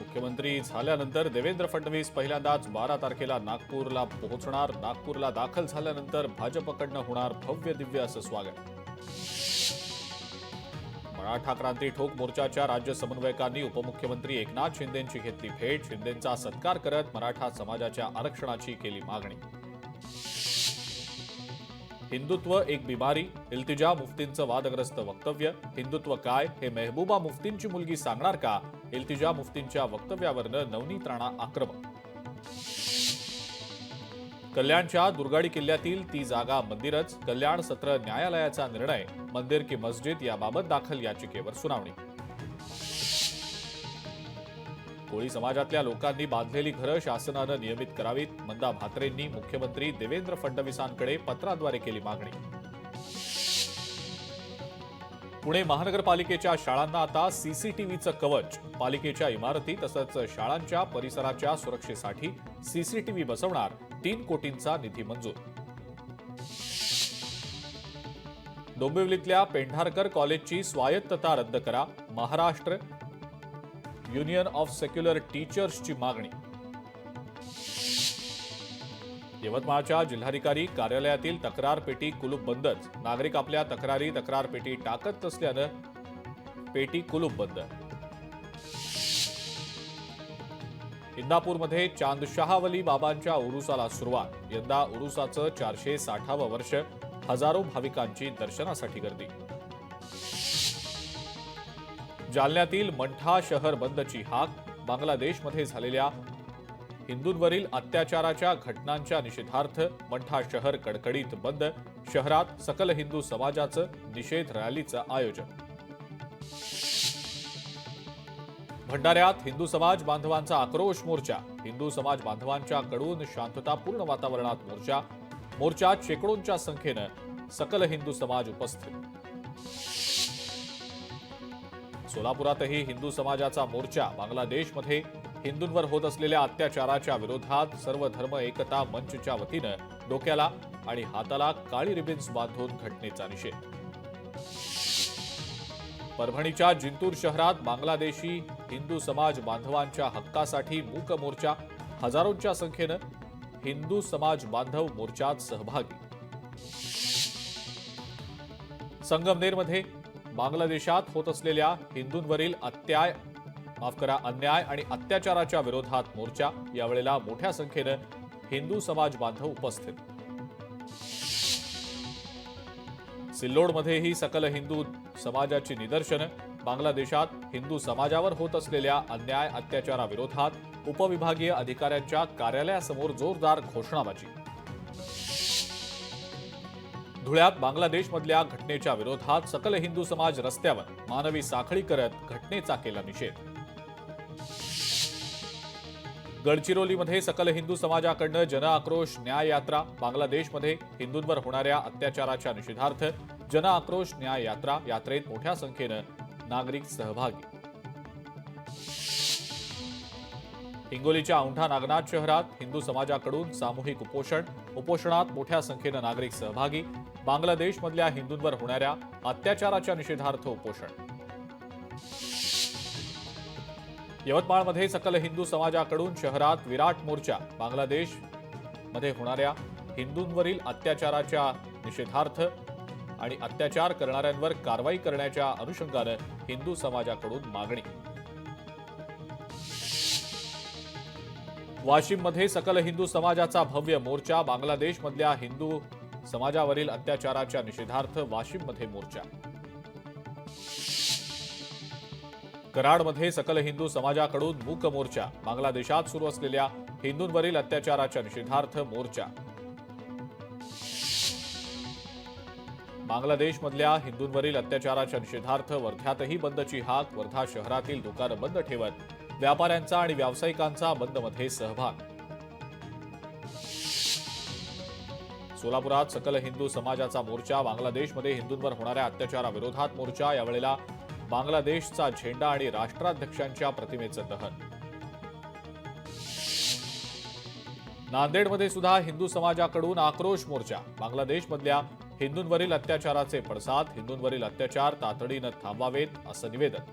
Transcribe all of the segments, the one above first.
मुख्यमंत्री झाल्यानंतर देवेंद्र फडणवीस पहिल्यांदाच 12 तारखेला नागपूरला पोहोचणार. नागपूरला दाखल झाल्यानंतर भाजपकडनं होणार भव्य दिव्य असं स्वागत. मराठा क्रांती ठोक मोर्चाच्या राज्य समन्वयकांनी उपमुख्यमंत्री एकनाथ शिंदेंची घेतली भेट. शिंदेंचा सत्कार करत मराठा समाजाच्या आरक्षणाची केली मागणी. हिंदुत्व एक बिमारी, इल्तिजा मुफ्तींचं वादग्रस्त वक्तव्य. हिंदुत्व काय हे मेहबूबा मुफ्तींची मुलगी सांगणार का? इल्तिजा मुफ्तींच्या वक्तव्यावरनं नवनीत राणा आक्रमक. कल्याणच्या दुर्गाडी किल्ल्यातील ती जागा मंदिरच. कल्याण सत्र न्यायालयाचा निर्णय. मंदिर की मस्जिद याबाबत दाखल याचिकेवर सुनावणी. कोळी समाजातल्या लोकांनी बांधलेली घरं शासनानं नियमित करावीत. मंदा म्हात्रेंनी मुख्यमंत्री देवेंद्र फडणवीसांकडे पत्राद्वारे केली मागणी. पुणे महानगरपालिकेच्या शाळांना आता सीसीटीव्हीचं कवच. पालिकेच्या इमारती तसंच शाळांच्या परिसराच्या सुरक्षेसाठी सीसीटीव्ही बसवणार. 3 कोटींचा निधी मंजूर. डोंबिवलीतल्या पेंढारकर कॉलेजची स्वायत्तता रद्द करा. महाराष्ट्र युनियन ऑफ सेक्युलर टीचर्सची मागणी. यवतमाळच्या जिल्हाधिकारी कार्यालयातील तक्रार पेटी कुलूप बंदच. नागरिक आपल्या तक्रारी तक्रार पेटी टाकत नसल्यानं पेटी कुलूप बंद. इंदापूरमध्ये चांदशहावली बाबांच्या उरुसाला सुरुवात. यंदा उरुसाचं 460वं वर्ष. हजारो भाविकांची दर्शनासाठी गर्दी. जालन्यातील मंठा शहर बंदची हाक. बांगलादेशमध्ये झालेल्या हिंदूंवरील अत्याचाराच्या घटनांच्या निषेधार्थ मंठा शहर कडकडीत बंद. शहरात सकल हिंदू समाजाचं निषेध रॅलीचं आयोजन. भंडाऱ्यात हिंदू समाज बांधवांचा आक्रोश मोर्चा. हिंदू समाज बांधवांच्याकडून शांततापूर्ण वातावरणात मोर्चा. मोर्चात शेकडोंच्या संख्येनं सकल हिंदू समाज उपस्थित. सोलापुरातही हिंदू समाजाचा मोर्चा. बांगलादेशमध्ये हिंदूंवर होत असलेल्या अत्याचाराच्या विरोधात सर्व धर्म एकता मंचच्या वतीनं डोक्याला आणि हाताला काळी रिबिन्स बांधून घटनेचा निषेध. परभणीच्या जिंतूर शहरात बांगलादेशी हिंदू समाज बांधवांच्या हक्कासाठी मूक मोर्चा. हजारोंच्या संख्येनं हिंदू समाज बांधव मोर्चात सहभागी. संगमनेरमध्ये बांगलादेशात होत असलेल्या हिंदूंवरील अन्याय आणि अत्याचाराच्या विरोधात मोर्चा. यावेळेला मोठ्या संख्येनं हिंदू समाज बांधव उपस्थित. सिल्लोडमध्येही सकल हिंदू समाजाची निदर्शनं. बांगलादेशात हिंदू समाजावर होत असलेल्या अन्याय अत्याचाराविरोधात उपविभागीय अधिकाऱ्यांच्या कार्यालयासमोर जोरदार घोषणाबाजी. धुळ्यात बांगलादेशमधल्या घटनेच्या विरोधात सकल हिंदू समाज रस्त्यावर. मानवी साखळी करत घटनेचा केला निषेध. गडचिरोलीमध्ये सकल हिंदू समाजाकडनं जनआक्रोश न्याय यात्रा. बांगलादेशमध्ये हिंदूंवर होणाऱ्या अत्याचाराच्या निषेधार्थ जनआक्रोश न्याय यात्रा. यात्रेत मोठ्या संख्येनं नागरिक सहभागी. हिंगोलीच्या औंढा नागनाथ शहरात हिंदू समाजाकडून सामूहिक उपोषण. उपोषणात मोठ्या संख्येनं नागरिक सहभागी. बांगलादेशमधल्या हिंदूंवर होणाऱ्या अत्याचाराच्या निषेधार्थ उपोषण. यवतमाळमध्ये सकल हिंदू समाजाकडून शहरात विराट मोर्चा. बांगलादेशमध्ये होणाऱ्या हिंदूंवरील अत्याचाराच्या निषेधार्थ आणि अत्याचार करणाऱ्यांवर कारवाई करण्याच्या अनुषंगानं हिंदू समाजाकडून मागणी. वाशिममध्ये सकल हिंदू समाजाचा भव्य मोर्चा. बांगलादेशमधल्या हिंदू समाजावरील अत्याचाराच्या निषेधार्थ वाशिममध्ये मोर्चा. कराडमध्ये सकल हिंदू समाजाकडून मूक मोर्चा. बांगलादेशात सुरू असलेल्या हिंदूंवरील अत्याचाराच्या निषेधार्थ मोर्चा. बांगलादेशमधल्या हिंदूंवरील अत्याचाराच्या निषेधार्थ वर्ध्यातही बंदची हाक. वर्धा शहरातील दुकानं बंद ठेवत व्यापाऱ्यांचा आणि व्यावसायिकांचा बंदमध्ये सहभाग. सोलापुरात सकल हिंदू समाजाचा मोर्चा. बांगलादेशमध्ये हिंदूंवर होणाऱ्या अत्याचाराविरोधात मोर्चा. यावेळेला बांगलादेशचा झेंडा आणि राष्ट्राध्यक्षांच्या प्रतिमेचं दहन. नांदेडमध्ये सुद्धा हिंदू समाजाकडून आक्रोश मोर्चा. बांगलादेशमधल्या हिंदूंवरील अत्याचाराचे पडसाद. हिंदूंवरील अत्याचार तातडीनं थांबवावेत असं निवेदन.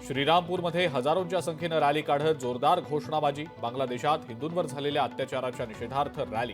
श्रीरामपूरमध्ये हजारोंच्या संख्येनं रॅली काढत जोरदार घोषणाबाजी. बांगलादेशात हिंदूंवर झालेल्या अत्याचाराच्या निषेधार्थ रॅली.